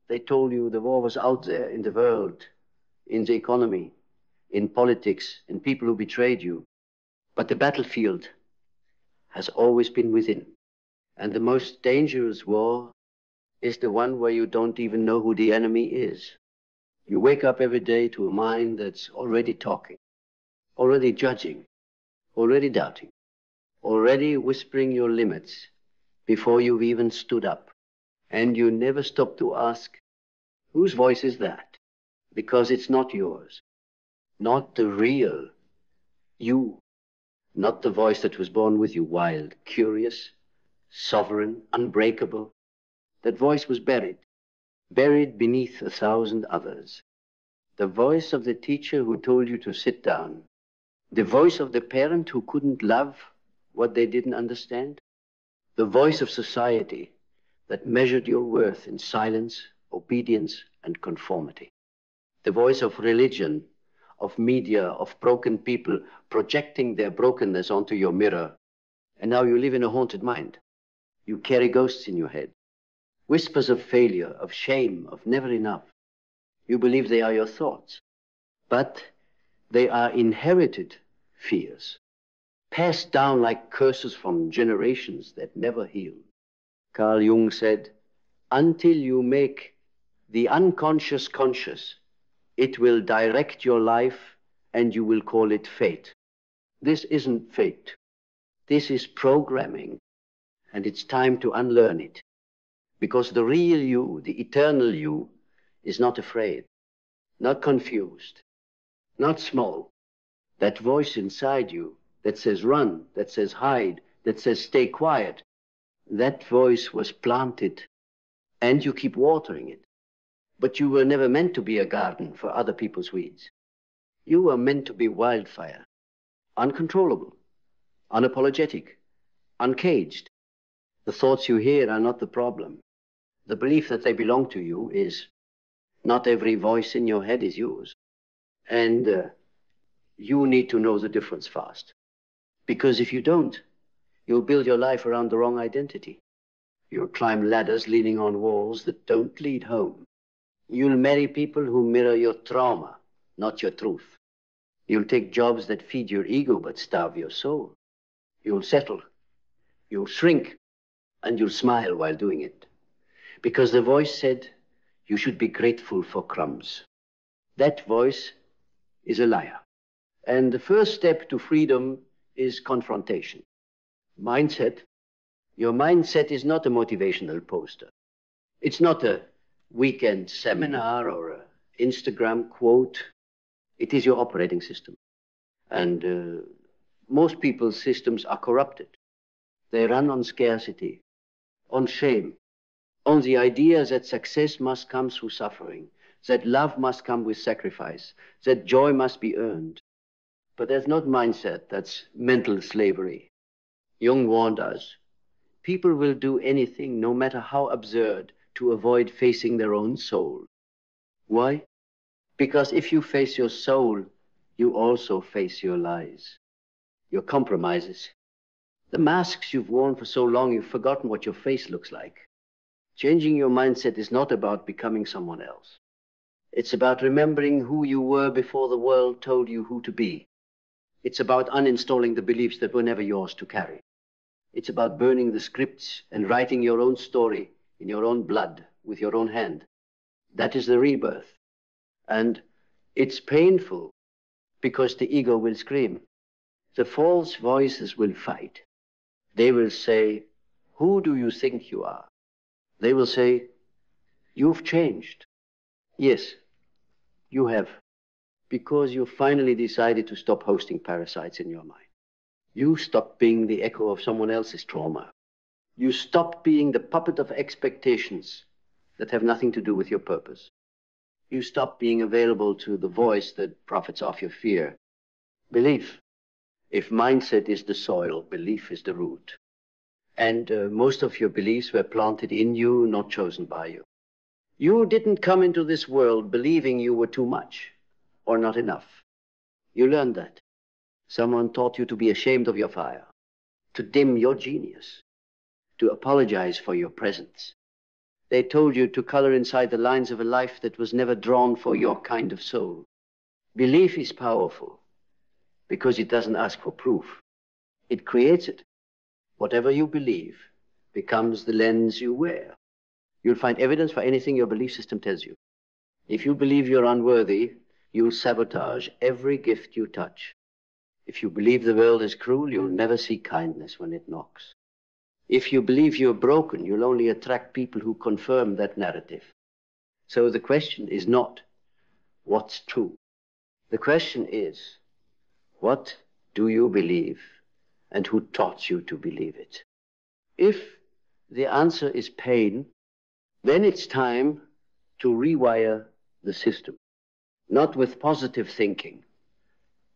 They told you the war was out there in the world, in the economy, in politics, in people who betrayed you. But the battlefield has always been within. And the most dangerous war is the one where you don't even know who the enemy is. You wake up every day to a mind that's already talking, already judging, already doubting, already whispering your limits before you've even stood up. And you never stop to ask, whose voice is that? Because it's not yours, not the real you, not the voice that was born with you, wild, curious, sovereign, unbreakable. That voice was buried beneath 1,000 others. The voice of the teacher who told you to sit down. The voice of the parent who couldn't love what they didn't understand. The voice of society that measured your worth in silence, obedience, and conformity. The voice of religion, of media, of broken people projecting their brokenness onto your mirror. And now you live in a haunted mind. You carry ghosts in your head. Whispers of failure, of shame, of never enough. You believe they are your thoughts, but they are inherited fears, passed down like curses from generations that never heal. Carl Jung said, until you make the unconscious conscious, it will direct your life and you will call it fate. This isn't fate. This is programming, and it's time to unlearn it. Because the real you, the eternal you, is not afraid, not confused, not small. That voice inside you that says run, that says hide, that says stay quiet, that voice was planted, and you keep watering it. But you were never meant to be a garden for other people's weeds. You were meant to be wildfire, uncontrollable, unapologetic, uncaged. The thoughts you hear are not the problem. The belief that they belong to you is. Not every voice in your head is yours. And you need to know the difference fast. Because if you don't, you'll build your life around the wrong identity. You'll climb ladders leaning on walls that don't lead home. You'll marry people who mirror your trauma, not your truth. You'll take jobs that feed your ego but starve your soul. You'll settle. You'll shrink. And you'll smile while doing it. Because the voice said, you should be grateful for crumbs. That voice is a liar. And the first step to freedom is confrontation. Mindset. Your mindset is not a motivational poster. It's not a weekend seminar or an Instagram quote. It is your operating system. And most people's systems are corrupted. They run on scarcity, on shame, on the idea that success must come through suffering, that love must come with sacrifice, that joy must be earned. But that's not mindset, that's mental slavery. Jung warned us, people will do anything, no matter how absurd, to avoid facing their own soul. Why? Because if you face your soul, you also face your lies, your compromises. The masks you've worn for so long, you've forgotten what your face looks like. Changing your mindset is not about becoming someone else. It's about remembering who you were before the world told you who to be. It's about uninstalling the beliefs that were never yours to carry. It's about burning the scripts and writing your own story in your own blood with your own hand. That is the rebirth. And it's painful because the ego will scream. The false voices will fight. They will say, who do you think you are? They will say, you've changed. Yes, you have. Because you finally decided to stop hosting parasites in your mind. You stopped being the echo of someone else's trauma. You stopped being the puppet of expectations that have nothing to do with your purpose. You stopped being available to the voice that profits off your fear. Belief. If mindset is the soil, belief is the root. And most of your beliefs were planted in you, not chosen by you. You didn't come into this world believing you were too much or not enough. You learned that. Someone taught you to be ashamed of your fire, to dim your genius, to apologize for your presence. They told you to color inside the lines of a life that was never drawn for your kind of soul. Belief is powerful because it doesn't ask for proof. It creates it. Whatever you believe becomes the lens you wear. You'll find evidence for anything your belief system tells you. If you believe you're unworthy, you'll sabotage every gift you touch. If you believe the world is cruel, you'll never see kindness when it knocks. If you believe you're broken, you'll only attract people who confirm that narrative. So the question is not what's true. The question is, what do you believe and who taught you to believe it? If the answer is pain, then it's time to rewire the system, not with positive thinking,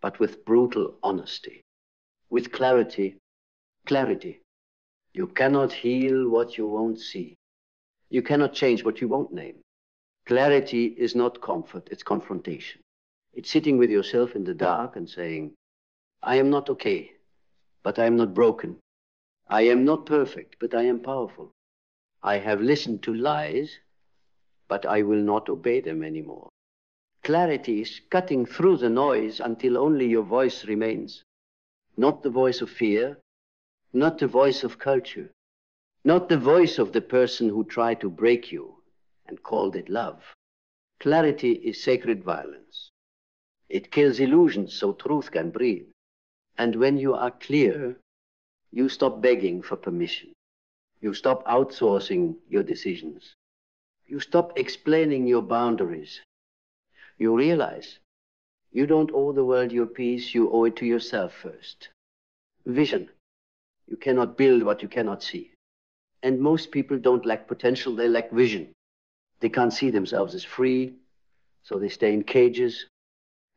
but with brutal honesty, with clarity. Clarity. You cannot heal what you won't see. You cannot change what you won't name. Clarity is not comfort, it's confrontation. It's sitting with yourself in the dark and saying, I am not okay, but I am not broken. I am not perfect, but I am powerful. I have listened to lies, but I will not obey them anymore. Clarity is cutting through the noise until only your voice remains. Not the voice of fear, not the voice of culture, not the voice of the person who tried to break you and called it love. Clarity is sacred violence. It kills illusions so truth can breathe. And when you are clear, you stop begging for permission. You stop outsourcing your decisions. You stop explaining your boundaries. You realize you don't owe the world your peace, you owe it to yourself first. Vision. You cannot build what you cannot see. And most people don't lack potential, they lack vision. They can't see themselves as free, so they stay in cages.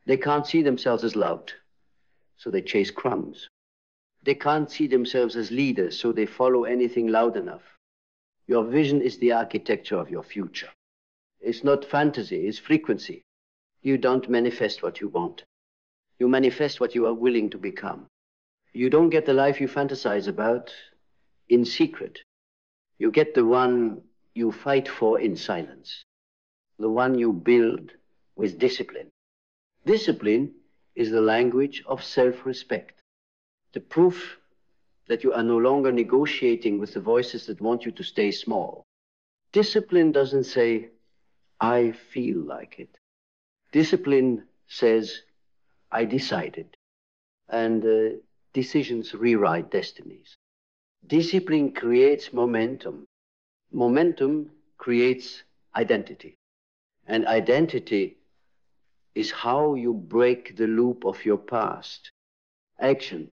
They can't see themselves as loved, so they chase crumbs. They can't see themselves as leaders, so they follow anything loud enough. Your vision is the architecture of your future. It's not fantasy, it's frequency. You don't manifest what you want. You manifest what you are willing to become. You don't get the life you fantasize about in secret. You get the one you fight for in silence. The one you build with discipline. Discipline is the language of self-respect. The proof that you are no longer negotiating with the voices that want you to stay small. Discipline doesn't say, I feel like it. Discipline says, I decided. And decisions rewrite destinies. Discipline creates momentum. Momentum creates identity. And identity is how you break the loop of your past. Action.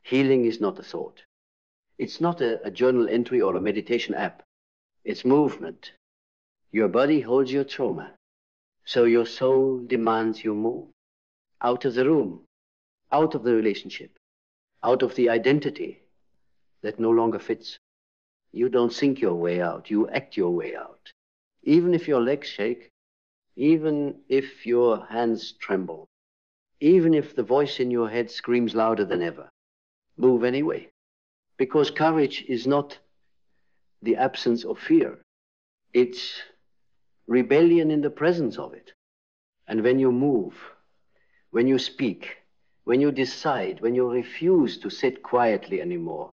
Healing is not a thought. It's not a journal entry or a meditation app. It's movement. Your body holds your trauma. So your soul demands you move. Out of the room. Out of the relationship. Out of the identity that no longer fits. You don't think your way out. You act your way out. Even if your legs shake. Even if your hands tremble. Even if the voice in your head screams louder than ever. Move anyway. Because courage is not the absence of fear. It's rebellion in the presence of it. And when you move, when you speak, when you decide, when you refuse to sit quietly anymore,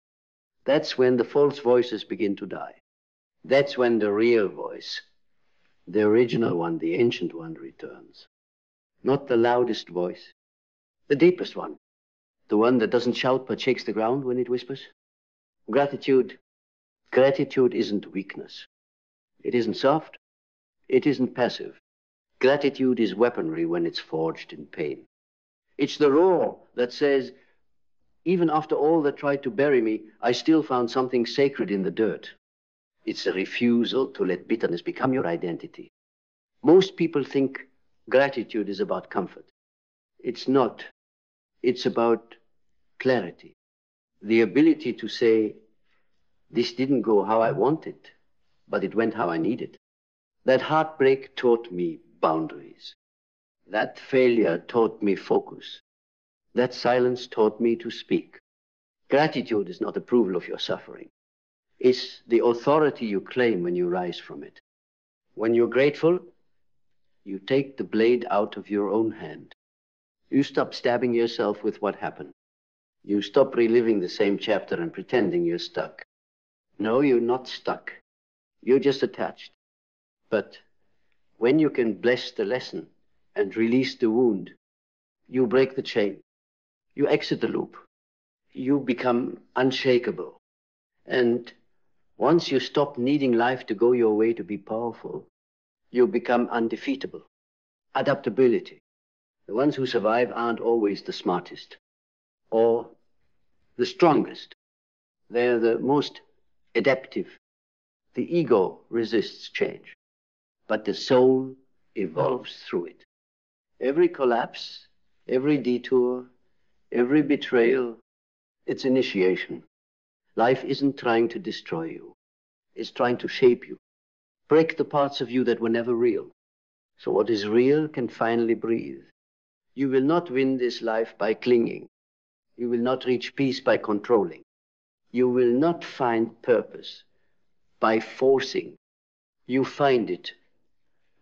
that's when the false voices begin to die. That's when the real voice, the original one, the ancient one, returns. Not the loudest voice, the deepest one. The one that doesn't shout but shakes the ground when it whispers. Gratitude isn't weakness. It isn't soft. It isn't passive. Gratitude is weaponry when it's forged in pain. It's the roar that says, even after all that tried to bury me, I still found something sacred in the dirt. It's a refusal to let bitterness become your identity. Most people think gratitude is about comfort. It's not. It's about clarity. The ability to say, this didn't go how I wanted, but it went how I needed. That heartbreak taught me boundaries. That failure taught me focus. That silence taught me to speak. Gratitude is not approval of your suffering. is the authority you claim when you rise from it. When you're grateful, you take the blade out of your own hand. You stop stabbing yourself with what happened. You stop reliving the same chapter and pretending you're stuck. No, you're not stuck. You're just attached. But when you can bless the lesson and release the wound, you break the chain. You exit the loop. You become unshakable. And once you stop needing life to go your way to be powerful, you become undefeatable. Adaptability. The ones who survive aren't always the smartest or the strongest. They're the most adaptive. The ego resists change, but the soul evolves through it. Every collapse, every detour, every betrayal, it's initiation. Life isn't trying to destroy you. It's trying to shape you. Break the parts of you that were never real. So what is real can finally breathe. You will not win this life by clinging. You will not reach peace by controlling. You will not find purpose by forcing. You find it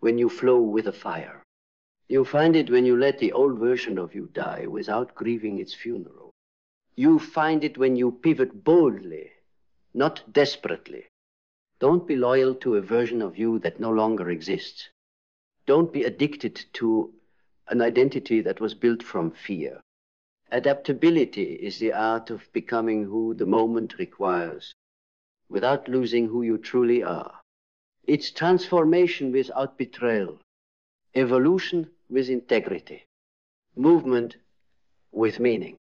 when you flow with the fire. You find it when you let the old version of you die without grieving its funeral. You find it when you pivot boldly, not desperately. Don't be loyal to a version of you that no longer exists. Don't be addicted to an identity that was built from fear. Adaptability is the art of becoming who the moment requires, without losing who you truly are. It's transformation without betrayal, evolution with integrity, movement with meaning.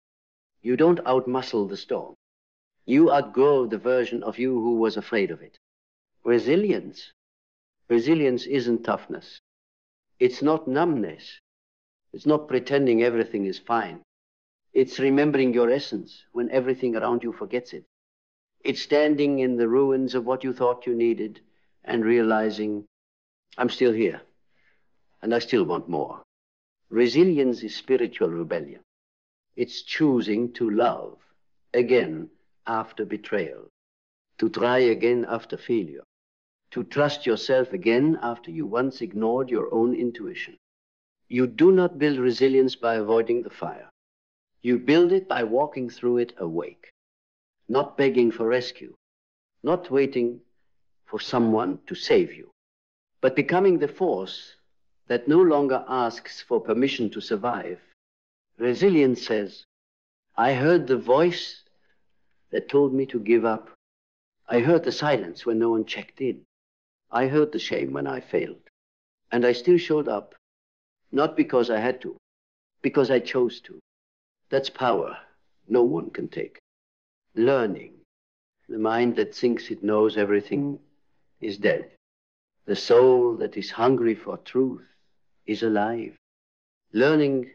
You don't outmuscle the storm. You outgrow the version of you who was afraid of it. Resilience. Resilience isn't toughness. It's not numbness. It's not pretending everything is fine. It's remembering your essence when everything around you forgets it. It's standing in the ruins of what you thought you needed and realizing, I'm still here, and I still want more. Resilience is spiritual rebellion. It's choosing to love again after betrayal, to try again after failure, to trust yourself again after you once ignored your own intuition. You do not build resilience by avoiding the fire. You build it by walking through it awake, not begging for rescue, not waiting for someone to save you, but becoming the force that no longer asks for permission to survive. Resilience says, I heard the voice that told me to give up. I heard the silence when no one checked in. I heard the shame when I failed. And I still showed up, not because I had to, because I chose to. That's power no one can take. Learning. The mind that thinks it knows everything is dead. The soul that is hungry for truth is alive. Learning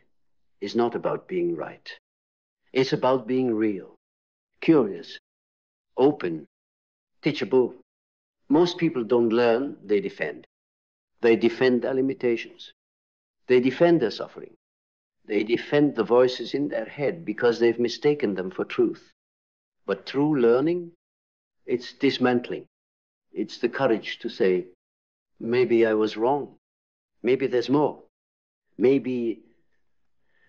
is not about being right. It's about being real, curious, open, teachable. Most people don't learn, they defend. They defend their limitations. They defend their suffering. They defend the voices in their head because they've mistaken them for truth. But true learning, it's dismantling. It's the courage to say, maybe I was wrong. Maybe there's more. Maybe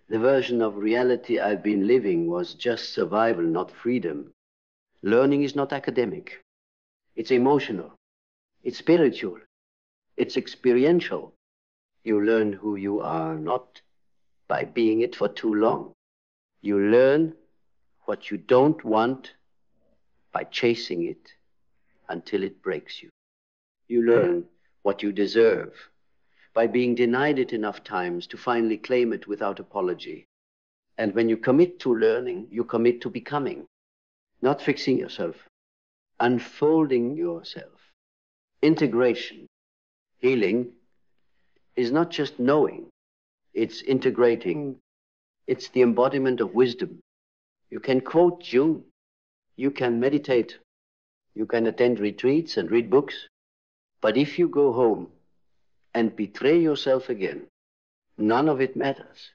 the version of reality I've been living was just survival, not freedom. Learning is not academic. It's emotional. It's spiritual. It's experiential. You learn who you are not by being it for too long. You learn what you don't want by chasing it until it breaks you. You learn what you deserve by being denied it enough times to finally claim it without apology. And when you commit to learning, you commit to becoming, not fixing yourself, unfolding yourself. Integration, healing, is not just knowing, it's integrating. It's the embodiment of wisdom. You can quote Jung, you can meditate, you can attend retreats and read books, but if you go home and betray yourself again, none of it matters.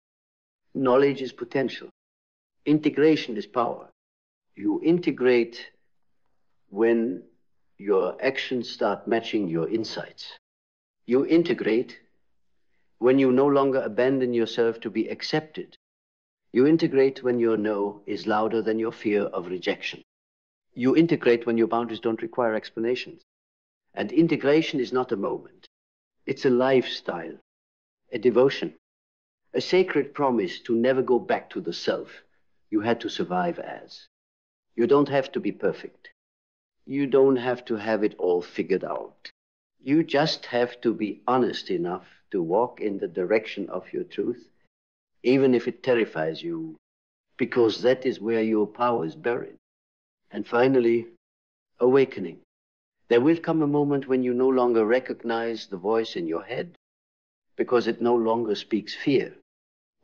Knowledge is potential. Integration is power. You integrate when your actions start matching your insights. You integrate when you no longer abandon yourself to be accepted. You integrate when your no is louder than your fear of rejection. You integrate when your boundaries don't require explanations. And integration is not a moment. It's a lifestyle, a devotion, a sacred promise to never go back to the self you had to survive as. You don't have to be perfect. You don't have to have it all figured out. You just have to be honest enough to walk in the direction of your truth, even if it terrifies you, because that is where your power is buried. And finally, awakening. There will come a moment when you no longer recognize the voice in your head, because it no longer speaks fear,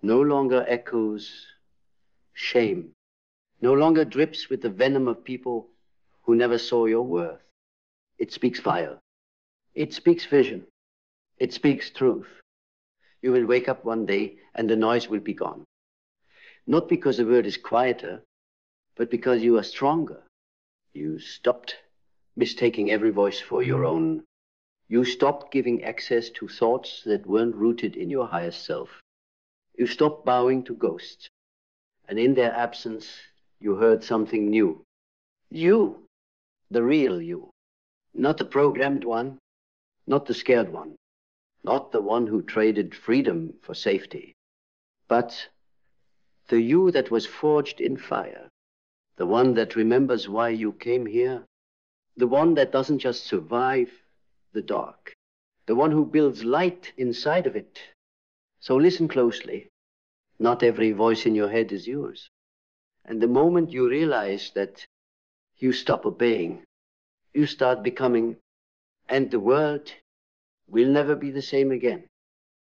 no longer echoes shame, no longer drips with the venom of people who never saw your worth. It speaks fire. It speaks vision. It speaks truth. You will wake up one day and the noise will be gone. Not because the world is quieter, but because you are stronger. You stopped mistaking every voice for your own. You stopped giving access to thoughts that weren't rooted in your highest self. You stopped bowing to ghosts. And in their absence, you heard something new. You, the real you. Not the programmed one, not the scared one, not the one who traded freedom for safety, but the you that was forged in fire, the one that remembers why you came here, the one that doesn't just survive the dark, the one who builds light inside of it. So listen closely. Not every voice in your head is yours. And the moment you realize that, you stop obeying, you start becoming, and the world will never be the same again.